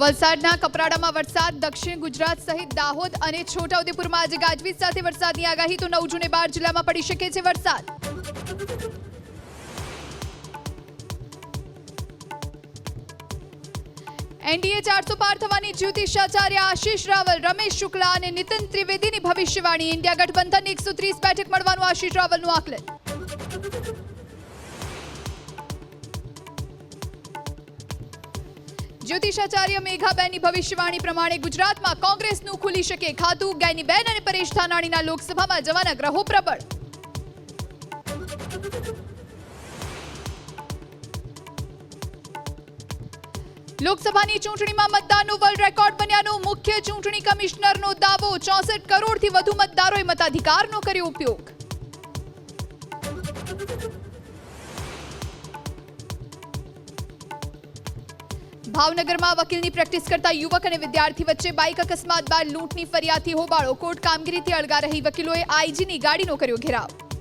વલસાડના કપરાડામાં વરસાદ, દક્ષિણ ગુજરાત સહિત દાહોદ અને છોટાઉદેપુરમાં આજે ગાજવીજ સાથે વરસાદની આગાહી, તો 9 જૂને 12 જિલ્લામાં પડી શકે છે વરસાદ. એનડીએ 400 પાર થવાની જ્યોતિષાચાર્ય આશીષ રાવલ, રમેશ શુક્લા અને નીતિન ત્રિવેદીની ભવિષ્યવાણી. ઇન્ડિયા ગઠબંધનની 130 બેઠક મળવાનું આશીષ રાવલનું આકલન. જ્યોતિષાચાર્ય મેઘાબેનની ભવિષ્યવાણી પ્રમાણે ગુજરાતમાં કોંગ્રેસનું ખુલી શકે ખાતું. ગેનીબેન અને પરેશ ધાનાણીના લોકસભામાં જવાના ગ્રહો પ્રબળ. લોકસભાની ચૂંટણીમાં મતદાનનો વર્લ્ડ રેકોર્ડ બન્યાનો મુખ્ય ચૂંટણી કમિશનરનો દાવો. 64 કરોડથી વધુ મતદારોએ મતાધિકારનો કર્યો ઉપયોગ. ભાવનગરમાં વકીલની પ્રેક્ટિસ કરતા યુવક અને વિદ્યાર્થી વચ્ચે બાઇક અકસ્માત બાદ લૂંટની ફરિયાદથી હોબાળો. કોર્ટ કામગીરીથી અળગા રહી વકીલોએ આઈજીની ગાડીનો કર્યો ઘેરાવ.